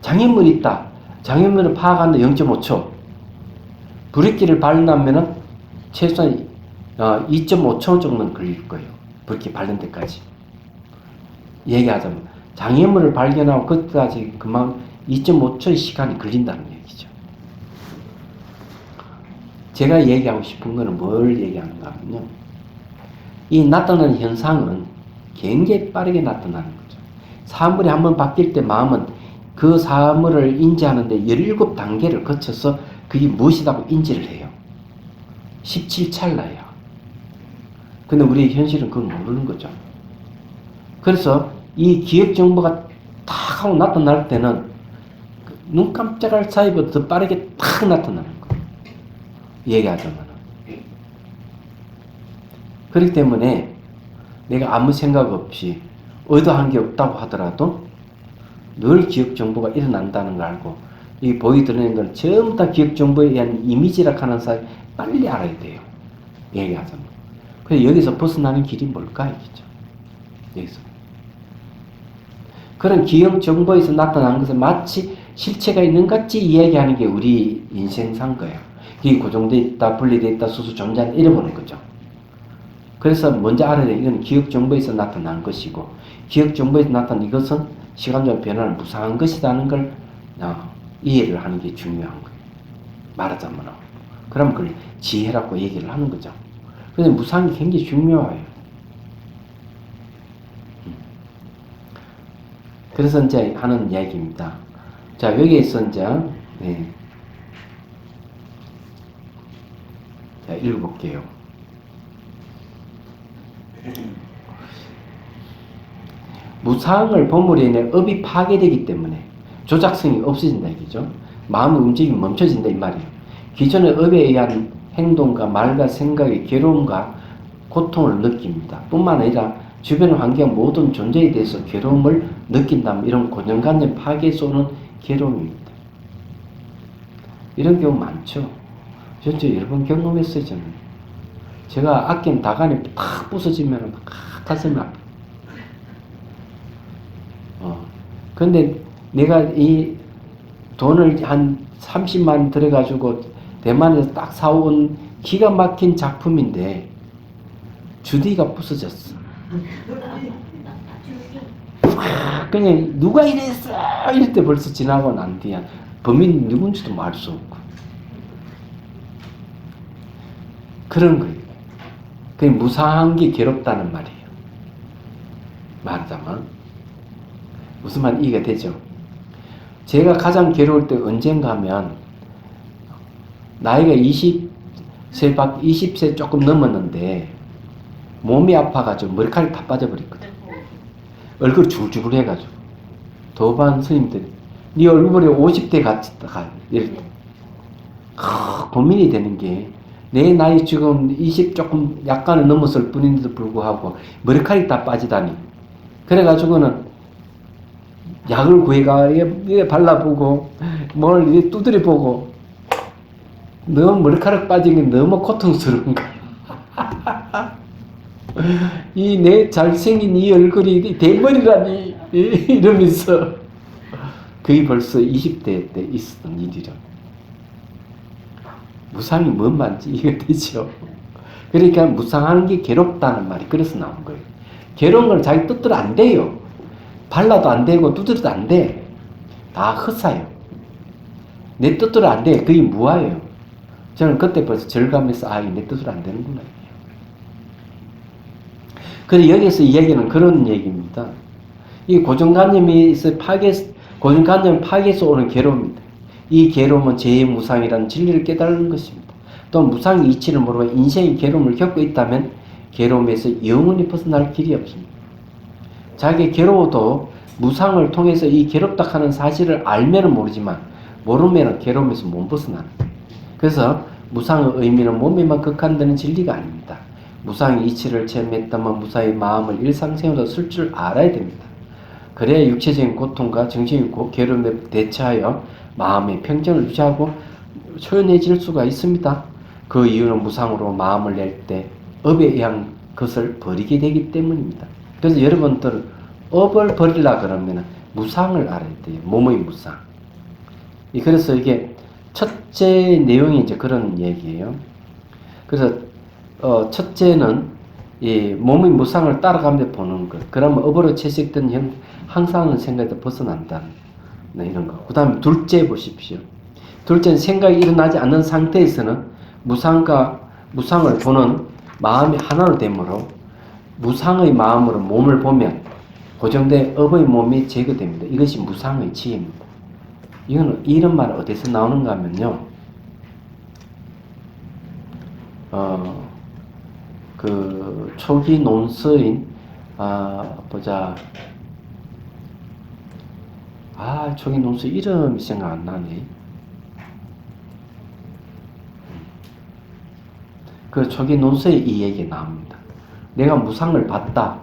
장애물이 있다. 장애물을 파악하는데 0.5초. 브레이크를 밟으면 최소한 2.5초 정도는 걸릴 거예요. 브레이크 밟는 데까지. 얘기하자면 장애물을 발견하고 그때까지 그만 2.5초의 시간이 걸린다는 얘기죠. 제가 얘기하고 싶은 거는 뭘 얘기하는가 하면요. 이 나타나는 현상은 굉장히 빠르게 나타나는 거죠. 사물이 한번 바뀔 때 마음은 그 사물을 인지하는데 17단계를 거쳐서 그게 무엇이라고 인지를 해요. 17찰나예요. 근데 우리의 현실은 그걸 모르는 거죠. 그래서 이 기억 정보가 탁 하고 나타날 때는 눈 깜짝할 사이보다 더 빠르게 탁 나타나는 거예요. 얘기하자면. 그렇기 때문에 내가 아무 생각 없이 의도한 게 없다고 하더라도 늘 기억 정보가 일어난다는 걸 알고, 이 보이 드러내는 건 전부 다 기억 정보에 의한 이미지라 하는 사실 빨리 알아야 돼요. 얘기하자면. 그래서 여기서 벗어나는 길이 뭘까? 이거죠. 여기서. 그런 기억 정보에서 나타난 것을 마치 실체가 있는 같이 이야기하는 게 우리 인생사인 거예요. 이게 고정되어 있다, 분리되어 있다, 수수 존재한다, 이래보는 거죠. 그래서 먼저 알아야 돼. 이건 기억 정보에서 나타난 것이고, 기억 정보에서 나타난 이것은 시간적 변화를 무상한 것이라는 걸 이해를 하는 게 중요한 거예요. 말하자면. 그럼 그걸 지혜라고 얘기를 하는 거죠. 근데 무상이 굉장히 중요해요. 그래서 이제 하는 이야기입니다. 자, 여기에서 이제, 자, 읽어볼게요. 무상을 본물에 인해 업이 파괴되기 때문에 조작성이 없어진다 얘기죠. 마음의 움직임이 멈춰진다 이 말이에요. 기존의 업에 의한 행동과 말과 생각의 괴로움과 고통을 느낍니다. 뿐만 아니라 주변 환경 모든 존재에 대해서 괴로움을 느낀다면 이런 고정관념 파괴에서 오는 괴로움입니다. 이런 경우 많죠. 전체 여러 번 경험했어요. 저는. 제가 아낀 다간이 탁 부서지면 가슴이 아파요. 근데 내가 이 돈을 한 30만 들여가지고 대만에서 딱 사온 기가 막힌 작품인데 주디가 부서졌어. 그냥 누가 이랬어 이럴 때 벌써 지나고 난 뒤야 범인이 누군지도 알 수 없고 그런 거예요. 그게 무상한 게 괴롭다는 말이에요. 말하자면 무슨 말 이해가 되죠? 제가 가장 괴로울 때 언젠가 하면 나이가 20세 조금 넘었는데 몸이 아파가지고 머리카락이 다 빠져버렸거든. 얼굴이 줄줄 해가지고 도반 스님들이 네 얼굴에 50대 같다 이럴 때 고민이 되는 게 내 나이 지금 20 조금 약간은 넘었을 뿐인데도 불구하고 머리카락이 다 빠지다니. 그래가지고는 약을 구해가 이게 발라보고 뭘 이게 두드려보고 너무 머리카락 빠진 게 너무 고통스러운 거야. 이 내 잘생긴 이 얼굴이 대머리라니 이러면서 그게 벌써 20대 때 있었던 일이라. 무상이 뭔 말인지 이해가 되죠. 그러니까 무상한 게 괴롭다는 말이 그래서 나온 거예요. 괴로운 건 자기 뜻대로 안 돼요. 발라도 안 되고 두드려도 안 돼. 다 헛사요. 내 뜻대로 안 돼. 그게 무아예요. 저는 그때 벌써 절감해서 내 뜻대로 안 되는구나. 그래서 여기서 이야기는 그런 얘기입니다. 이 고정관념이 고정관념 파괴에서 오는 괴로움입니다. 이 괴로움은 죄의 무상이라는 진리를 깨달는 것입니다. 또 무상의 이치를 모르고 인생의 괴로움을 겪고 있다면 괴로움에서 영원히 벗어날 길이 없습니다. 자기 괴로워도 무상을 통해서 이 괴롭다 하는 사실을 알면은 모르지만 모르면은 괴로움에서 못 벗어나는 거예요. 그래서 무상의 의미는 몸에만 극한되는 진리가 아닙니다. 무상의 이치를 체험했다면 무사의 마음을 일상생활로 쓸 줄 알아야 됩니다. 그래야 육체적인 고통과 정신적인 괴로움에 대처하여 마음의 평정을 유지하고 초연해질 수가 있습니다. 그 이유는 무상으로 마음을 낼 때 업에 의한 것을 버리게 되기 때문입니다. 그래서 여러분들 업을 버리려 그러면 무상을 알아야 돼요. 몸의 무상. 그래서 이게 첫째 내용이 이제 그런 얘기예요. 그래서 첫째는 이 몸의 무상을 따라가면서 보는 것. 그러면 업으로 채색된 항상은 생각에서 벗어난다. 이런 거. 그 다음에 둘째 보십시오. 둘째는 생각이 일어나지 않는 상태에서는 무상을 보는 마음이 하나로 되므로 무상의 마음으로 몸을 보면 고정된 업의 몸이 제거됩니다. 이것이 무상의 지혜입니다. 이런 말 어디서 나오는가 하면요. 그 초기 논서인 초기 논서 이름이 생각 안 나네. 그 초기 논서에 이 얘기 나옵니다. 내가 무상을 봤다.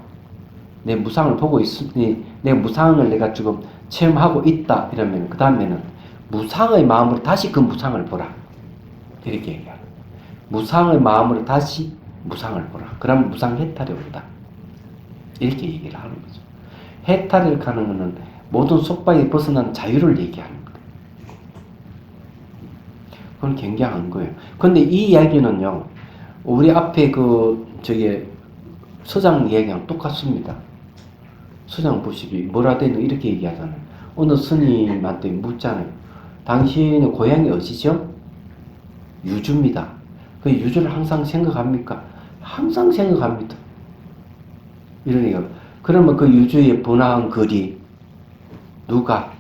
내 무상을 보고 있으니 내 무상을 내가 지금 체험하고 있다. 이러면 그 다음에는 무상의 마음으로 다시 그 무상을 보라. 이렇게 얘기하는. 무상의 마음으로 다시 무상을 보라. 그러면 무상 해탈이 온다. 이렇게 얘기를 하는 거죠. 해탈을 가는 것은 모든 속박에 벗어난 자유를 얘기하는 거예요. 그건 굉장한 거예요. 근데 이 이야기는요, 우리 앞에 서장 이야기랑 똑같습니다. 서장 보시기 뭐라 되는 이렇게 얘기하잖아요. 어느 스님한테 묻잖아요. 당신의 고향이 어디죠? 유주입니다. 그 유주를 항상 생각합니까? 항상 생각합니다. 이러니까 그러면 그 유주의 번화한 거리 누가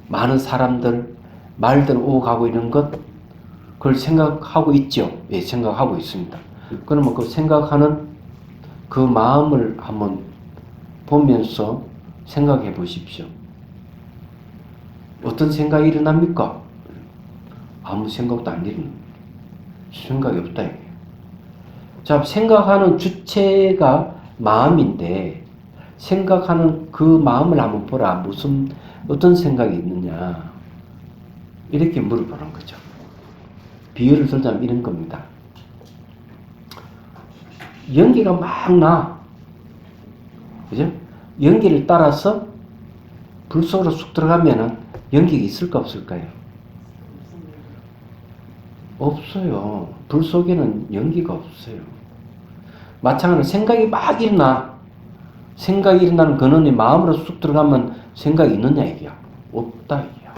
많은 사람들 말들 오고 가고 있는 것 그걸 생각하고 있죠. 예, 생각하고 있습니다. 그러면 그 생각하는 그 마음을 한번 보면서 생각해 보십시오. 어떤 생각이 일어납니까? 아무 생각도 안 일어납니다. 생각이 없다. 자, 생각하는 주체가 마음인데 생각하는 그 마음을 한번 보라. 어떤 생각이 있느냐. 이렇게 물어보는 거죠. 비유를 들자면 이런 겁니다. 연기가 막 나. 그죠? 연기를 따라서 불 속으로 쑥 들어가면은 연기가 있을까 없을까요? 없어요. 불 속에는 연기가 없어요. 마찬가지로 생각이 막 일어나. 생각이 일어나는 근원이 마음으로 쑥 들어가면 생각이 있느냐 이게야. 없다 이게야.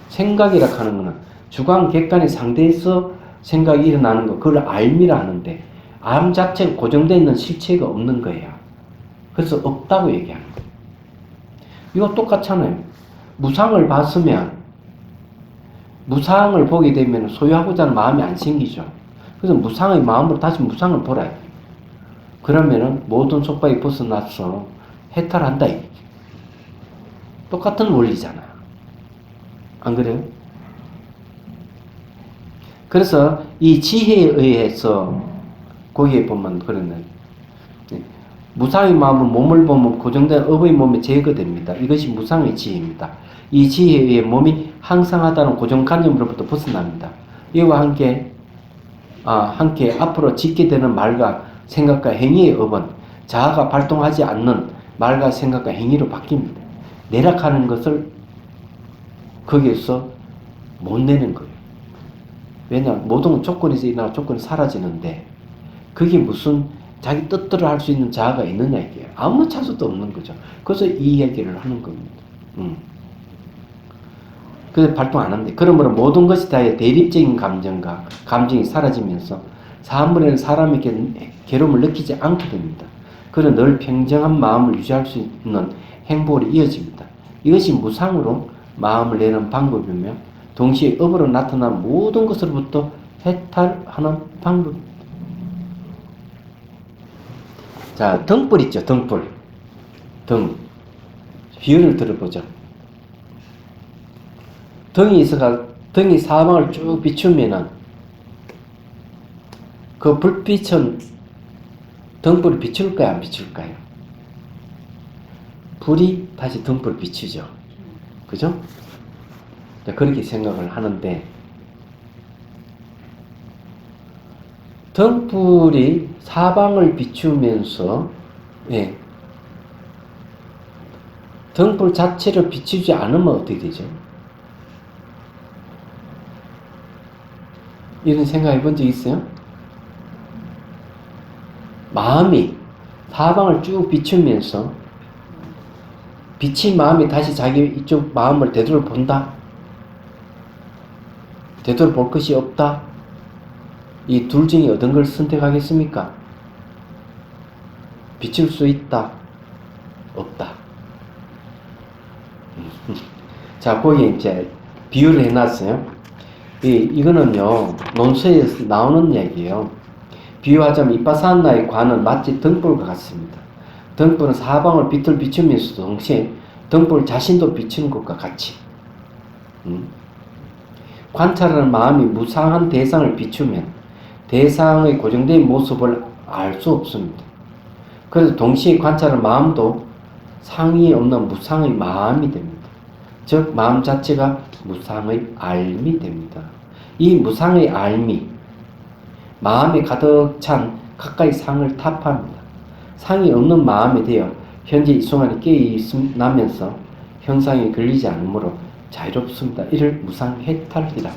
생각이라 하는 거는 주관 객관의 상대에서 생각이 일어나는 거, 그걸 알미라 하는데 암 자체가 고정되어 있는 실체가 없는 거예요. 그래서 없다고 얘기하는 거예요. 이거 똑같잖아요. 무상을 봤으면 무상을 보게 되면 소유하고자 하는 마음이 안 생기죠. 그래서 무상의 마음으로 다시 무상을 보라. 그러면은 모든 속박이 벗어나서 해탈한다. 똑같은 원리잖아요. 안 그래요? 그래서 이 지혜에 의해서 거기에 보면 그러네. 무상의 마음은 몸을 보면 고정된 업의 몸에 제거됩니다. 이것이 무상의 지혜입니다. 이 지혜에 의해 몸이 항상하다는 고정관념으로부터 벗어납니다. 이와 함께 앞으로 짓게 되는 말과 생각과 행위의 업은 자아가 발동하지 않는 말과 생각과 행위로 바뀝니다. 내락하는 것을 거기에서 못 내는 거예요. 왜냐하면 모든 조건에서 일어나 조건이 사라지는데 그게 무슨 자기 뜻대로 할 수 있는 자아가 있느냐 이게 아무 차수도 없는 거죠. 그래서 이 얘기를 하는 겁니다. 그래서 발동 안 합니다. 그러므로 모든 것이 다 대립적인 감정이 사라지면서 사물에는 사람에게 괴로움을 느끼지 않게 됩니다. 그는 늘 평정한 마음을 유지할 수 있는 행보로 이어집니다. 이것이 무상으로 마음을 내는 방법이며 동시에 업으로 나타난 모든 것으로부터 해탈하는 방법입니다. 자, 등불 있죠, 등불. 비유를 들어보죠. 등이 사방을 쭉 비추면은 그 불빛은 등불을 비출까요, 안 비출까요? 불이 다시 등불을 비추죠. 그죠? 그렇게 생각을 하는데 등불이 사방을 비추면서 등불 자체를 비추지 않으면 어떻게 되죠? 이런 생각 해본 적 있어요? 마음이 사방을 쭉 비추면서 비친 마음이 다시 자기 이쪽 마음을 되돌아본다? 되돌아볼 것이 없다? 이 둘 중에 어떤 걸 선택하겠습니까? 비칠 수 있다? 없다? 자, 거기에 이제 비유를 해놨어요. 이거는요, 논서에서 나오는 얘기예요. 비유하자면 이빠사나의 관은 마치 등불과 같습니다. 등불은 사방을 빛을 비추면서도 동시에 등불 자신도 비추는 것과 같이 관찰하는 마음이 무상한 대상을 비추면 대상의 고정된 모습을 알 수 없습니다. 그래서 동시에 관찰하는 마음도 상이 없는 무상의 마음이 됩니다. 즉 마음 자체가 무상의 알미 됩니다. 이 무상의 알미, 마음이 가득 찬 가까이 상을 타파합니다. 상이 없는 마음이 되어 현재 이 순간에 깨어나면서 형상에 걸리지 않으므로 자유롭습니다. 이를 무상해탈이라.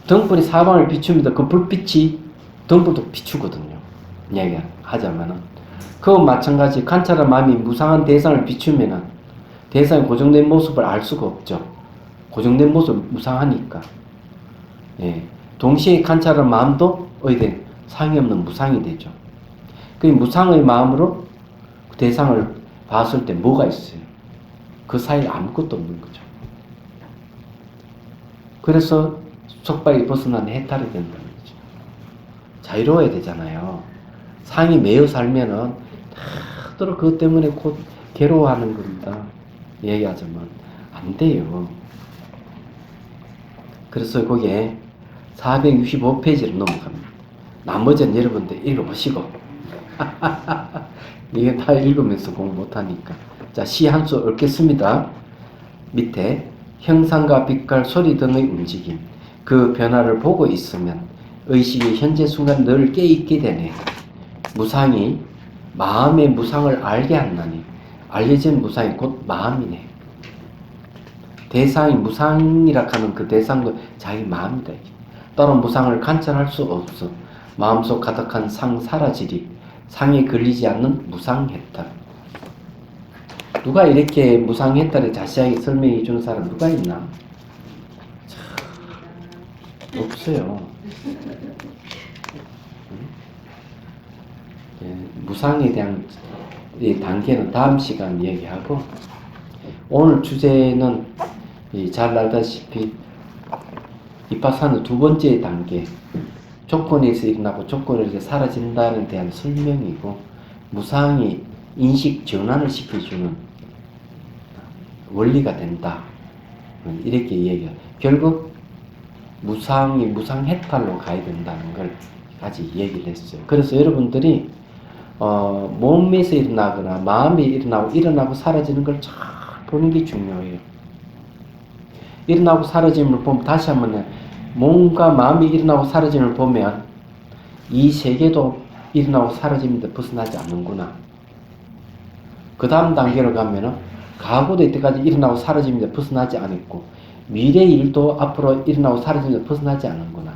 등불이 사방을 비춥니다. 그 불빛이 등불도 비추거든요. 이야기하자면은. 그와 마찬가지 관찰한 마음이 무상한 대상을 비추면은 대상의 고정된 모습을 알 수가 없죠. 고정된 모습 무상하니까. 동시에 관찰한 마음도 상이 없는 무상이 되죠. 그 무상의 마음으로 그 대상을 봤을 때 뭐가 있어요? 그 사이에 아무것도 없는 거죠. 그래서 속박이 벗어난 해탈이 된다는 거죠. 자유로워야 되잖아요. 상이 매여 살면은 다들 그것 때문에 곧 괴로워하는 겁니다. 얘기하자면 안 돼요. 그래서 거기에 465페이지로 넘어갑니다. 나머지는 여러분들 읽어보시고 이게 다 읽으면서 공부 못하니까. 자, 시 한 수 읽겠습니다. 밑에 형상과 빛깔, 소리 등의 움직임, 그 변화를 보고 있으면 의식이 현재 순간 늘 깨있게 되네. 무상이 마음의 무상을 알게 한다니 알려진 무상이 곧 마음이네. 대상이 무상이라 하는 그 대상도 자기 마음이다. 또는 무상을 관찰할 수 없어. 마음속 가득한 상 사라지리. 상에 걸리지 않는 무상해탈. 누가 이렇게 무상해탈을 자세하게 설명해 주는 사람 누가 있나? 참, 없어요. 무상에 대한 이 단계는 다음 시간 얘기하고, 오늘 주제는 잘 알다시피 이파사나 두 번째 단계, 조건에서 일어나고 조건에서 사라진다는 대한 설명이고, 무상이 인식 전환을 시켜주는 원리가 된다. 이렇게 얘기해요. 결국 무상이 무상해탈로 가야 된다는 걸 아직 얘기를 했어요. 그래서 여러분들이 몸에서 일어나거나 마음이 일어나고 사라지는 걸 잘 보는 게 중요해요. 일어나고 사라짐을 보면 다시 한번 몸과 마음이 일어나고 사라짐을 보면 이 세계도 일어나고 사라짐인데 벗어나지 않는구나. 그 다음 단계로 가면은 과거도 이때까지 일어나고 사라짐인데 벗어나지 않았고, 미래 일도 앞으로 일어나고 사라짐인데 벗어나지 않는구나.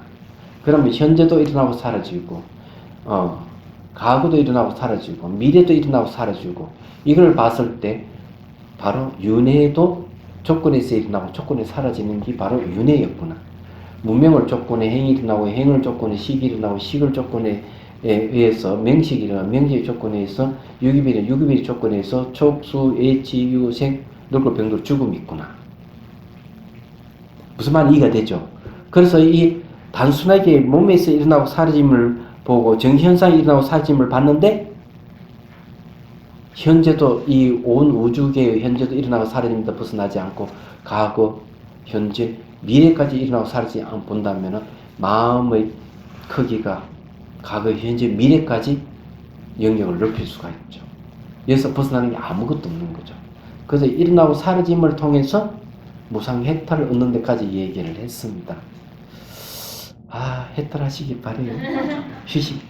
그러면 현재도 일어나고 사라지고, 과거도 일어나고 사라지고, 미래도 일어나고 사라지고, 이걸 봤을 때 바로 윤회도 조건에서 일어나고 조건에 사라지는 게 바로 윤회였구나. 무명을 조건에 행이 일어나고, 행을 조건에 식이 일어나고, 식을 조건에 의해서 명식이 일어나고, 명식의 조건에 의해서 유기비는 유기비 조건에 의해서 촉수, 애치, 유생, 늙고 병들, 죽음이 있구나. 무슨 말이 이해가 되죠? 그래서 이 단순하게 몸에서 일어나고 사라짐을 보고 정현상이 일어나고 사라짐을 봤는데, 현재도 이 온 우주계의 현재도 일어나고 사라짐에서 벗어나지 않고 과거, 현재, 미래까지 일어나고 사라지지 않고 본다면 마음의 크기가 과거, 현재, 미래까지 영역을 넓힐 수가 있죠. 여기서 벗어나는 게 아무것도 없는 거죠. 그래서 일어나고 사라짐을 통해서 무상해탈을 얻는 데까지 얘기를 했습니다. 해탈하시기 바래요. 휴식.